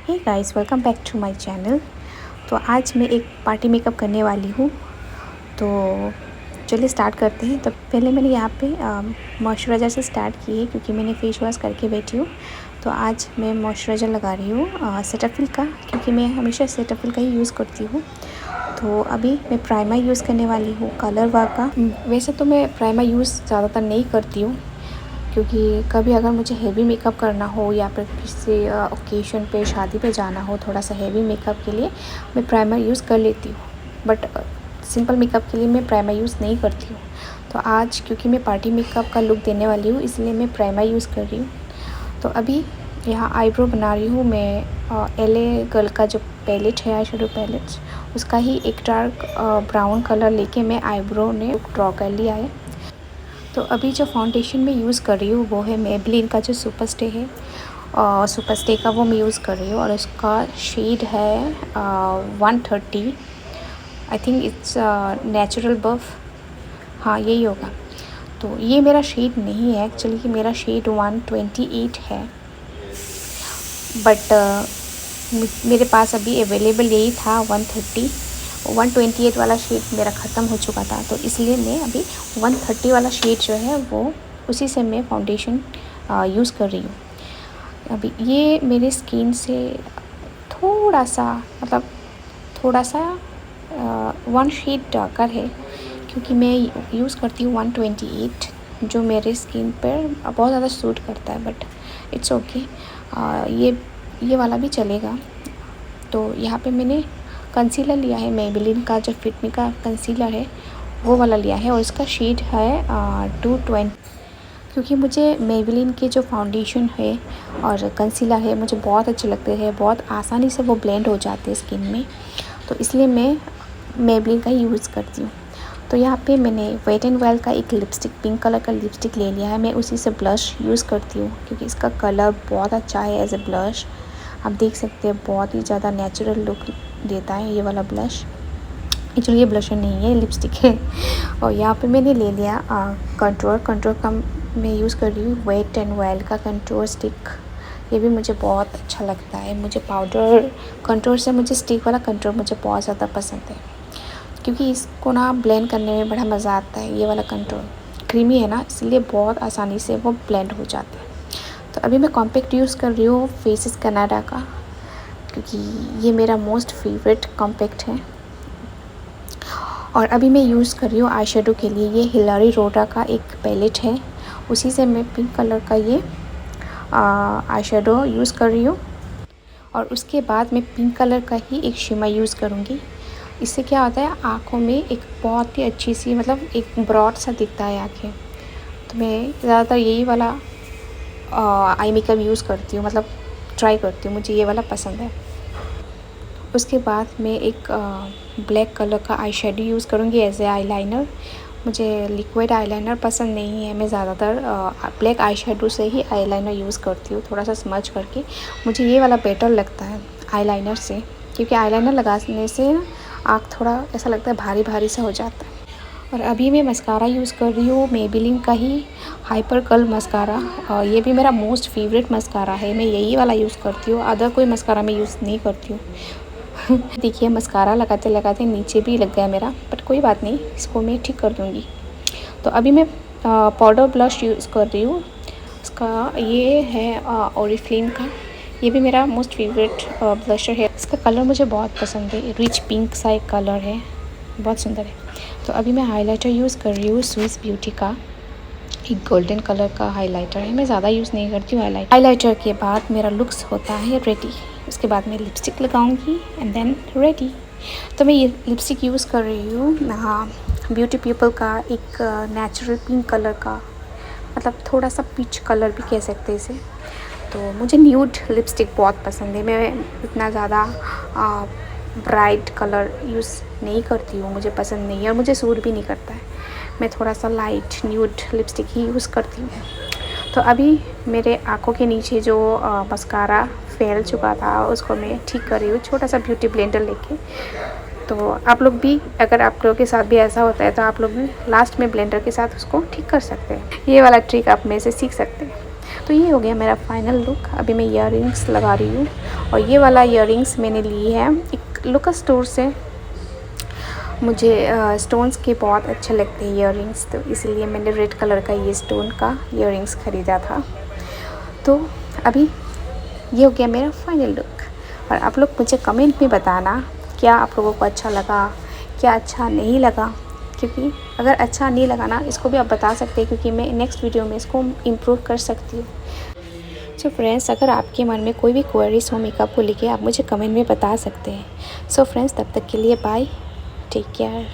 Hey guys, welcome back to my channel. तो आज मैं एक पार्टी मेकअप करने वाली हूँ। तो चलिए स्टार्ट करते हैं। तो पहले मैंने यहाँ पे मॉइस्चराइज़र से स्टार्ट की है क्योंकि मैंने फेस वॉश करके बैठी हूँ। तो आज मैं मॉइस्चराइज़र लगा रही हूँ सेटाफिल का, क्योंकि मैं हमेशा सेटाफिल का ही यूज़ करती हूँ। तो अभी मैं प्राइमर यूज़ करने वाली हूँ कलर वाक का। वैसे तो मैं प्राइमर यूज़ ज़्यादातर नहीं करती हूँ, क्योंकि कभी अगर मुझे हेवी मेकअप करना हो या फिर किसी ओकेशन पे, शादी पे जाना हो थोड़ा सा हेवी मेकअप के लिए, मैं प्राइमर यूज़ कर लेती हूँ। बट सिंपल मेकअप के लिए मैं प्राइमर यूज़ नहीं करती हूँ। तो आज क्योंकि मैं पार्टी मेकअप का लुक देने वाली हूँ, इसलिए मैं प्राइमर यूज़ कर रही हूँ। तो अभी यहाँ आईब्रो बना रही हूँ मैं। LA गर्ल का जो पैलेट है, आई शेडो पैलेट, उसका ही एक डार्क ब्राउन कलर लेके मैं आईब्रो ने ड्रॉ कर लिया है। तो अभी जो फाउंडेशन मैं यूज़ कर रही हूँ वो है मेबलिन का जो सुपर स्टे है, और सुपर स्टे का वो मैं यूज़ कर रही हूँ। और उसका शेड है 130। आई थिंक इट्स नेचुरल बफ, हाँ यही होगा। तो ये मेरा शेड नहीं है एक्चुअली, कि मेरा शेड 128 है। बट मेरे पास अभी अवेलेबल यही था 130। 128 वाला शेड मेरा ख़त्म हो चुका था, तो इसलिए मैं अभी 130 वाला शेड जो है वो उसी से मैं फाउंडेशन यूज़ कर रही हूँ। अभी ये मेरे स्किन से थोड़ा सा, मतलब थोड़ा सा 1 शेड डार्कर है, क्योंकि मैं यूज़ करती हूँ 128 जो मेरे स्किन पर बहुत ज़्यादा सूट करता है। बट इट्स ओके, ये वाला भी चलेगा। तो यहाँ पे मैंने कंसीलर लिया है, मेबेलिन का जो फिट मी का कंसीलर है वो वाला लिया है, और इसका शेड है 220। क्योंकि मुझे मेबेलिन के जो फाउंडेशन है और कंसीलर है मुझे बहुत अच्छे लगते हैं, बहुत आसानी से वो ब्लेंड हो जाते हैं स्किन में, तो इसलिए मैं मेबेलिन का ही यूज़ करती हूँ। तो यहाँ पे मैंने वेट एंड वाइल्ड का एक लिपस्टिक, पिंक कलर का लिपस्टिक ले लिया है। मैं उसी से ब्लश यूज़ करती हूँ क्योंकि इसका कलर बहुत अच्छा है एज ए ब्लश। आप देख सकते हैं बहुत ही ज़्यादा नेचुरल लुक देता है ये वाला ब्लश। एक्चुअली ये ब्लशर नहीं है, लिपस्टिक है। और यहाँ पे मैंने ले लिया कंटूर का मैं यूज़ कर रही हूँ वेट एंड वाइल्ड का कंटूर स्टिक। ये भी मुझे बहुत अच्छा लगता है। मुझे पाउडर कंटूर से मुझे स्टिक वाला कंटूर मुझे बहुत ज़्यादा पसंद है, क्योंकि इसको ना ब्लेंड करने में बड़ा मज़ा आता है। ये वाला कंटूर क्रीमी है ना, इसलिए बहुत आसानी से वो ब्लेंड हो जाता है। तो अभी मैं कॉम्पैक्ट यूज़ कर रही हूँ फेसेस कनाडा का, क्योंकि ये मेरा मोस्ट फेवरेट कॉम्पैक्ट है। और अभी मैं यूज़ कर रही हूँ आई शेडो के लिए ये हिलारी रोडा का एक पैलेट है, उसी से मैं पिंक कलर का ये आई शेडो यूज़ कर रही हूँ। और उसके बाद मैं पिंक कलर का ही एक शिमर यूज़ करूँगी। इससे क्या होता है, आँखों में एक बहुत ही अच्छी सी, मतलब एक ब्रॉड सा दिखता है आँखें। तो मैं ज़्यादातर यही वाला आई मेकअप यूज़ करती हूँ, मतलब ट्राई करती हूँ, मुझे ये वाला पसंद है। उसके बाद मैं एक ब्लैक कलर का आई शेडो यूज़ करूँगी एज ए आई लाइनर। मुझे लिक्विड आई लाइनर पसंद नहीं है, मैं ज़्यादातर ब्लैक आई शेडो से ही आई लाइनर यूज़ करती हूँ, थोड़ा सा स्मच करके। मुझे ये वाला बेटर लगता है आई लाइनर से, क्योंकि आई लाइनर लगाने से ना आँख थोड़ा ऐसा लगता है भारी भारी सा हो जाता है। और अभी मैं मस्कारा यूज़ कर रही हूँ मेबेलिन का ही हाइपर कर्ल मस्कारा, और ये भी मेरा मोस्ट फेवरेट मस्कारा है। मैं यही वाला यूज़ करती हूँ, अदर कोई मस्कारा मैं यूज़ नहीं करती हूँ। देखिए मस्कारा लगाते लगाते नीचे भी लग गया मेरा, बट कोई बात नहीं, इसको मैं ठीक कर दूँगी। तो अभी मैं पाउडर ब्लश यूज़ कर रही हूँ। इसका ये है ओरिफ्लेम का, ये भी मेरा मोस्ट फेवरेट ब्लशर है। इसका कलर मुझे बहुत पसंद है, रिच पिंक सा एक कलर है, बहुत सुंदर है। तो अभी मैं हाइलाइटर यूज़ कर रही हूँ स्विस ब्यूटी का, एक गोल्डन कलर का हाइलाइटर है। मैं ज़्यादा यूज़ नहीं करती हूँ हाइलाइटर के बाद मेरा लुक्स होता है रेडी। उसके बाद मैं लिपस्टिक लगाऊंगी एंड देन रेडी। तो मैं ये लिपस्टिक यूज़ कर रही हूँ ब्यूटी पीपल का एक नेचुरल पिंक कलर का, मतलब थोड़ा सा पीच कलर भी कह सकते हैं इसे। तो मुझे न्यूड लिपस्टिक बहुत पसंद है। मैं इतना ज़्यादा ब्राइट कलर यूज़ नहीं करती हूँ, मुझे पसंद नहीं है और मुझे सूट भी नहीं करता है। मैं थोड़ा सा लाइट न्यूड लिपस्टिक ही यूज़ करती हूँ। तो अभी मेरे आँखों के नीचे जो मस्कारा फैल चुका था उसको मैं ठीक कर रही हूँ छोटा सा ब्यूटी ब्लेंडर लेके। तो आप लोग भी, अगर आप लोगों के साथ भी ऐसा होता है तो आप लोग भी लास्ट में ब्लेंडर के साथ उसको ठीक कर सकते हैं। ये वाला ट्रिक आप मेरे से सीख सकते हैं। तो ये हो गया मेरा फाइनल लुक। अभी मैं ईयररिंग्स लगा रही हूँ और ये वाला ईयररिंग्स मैंने ली है एक लुका स्टोर से। मुझे स्टोन्स के बहुत अच्छे लगते हैं ईयररिंग्स, तो इसलिए मैंने रेड कलर का ये स्टोन का ईयररिंग्स ख़रीदा था। तो अभी ये हो गया मेरा फाइनल लुक। और आप लोग मुझे कमेंट में बताना क्या आप लोगों को अच्छा लगा, क्या अच्छा नहीं लगा, क्योंकि अगर अच्छा नहीं लगा ना इसको भी आप बता सकते हैं, क्योंकि मैं नेक्स्ट वीडियो में इसको इम्प्रूव कर सकती हूँ। सो फ्रेंड्स, अगर आपके मन में कोई भी क्वेरीज हो मेकअप को लेके आप मुझे कमेंट में बता सकते हैं। सो फ्रेंड्स, तब तक के लिए बाय, टेक केयर।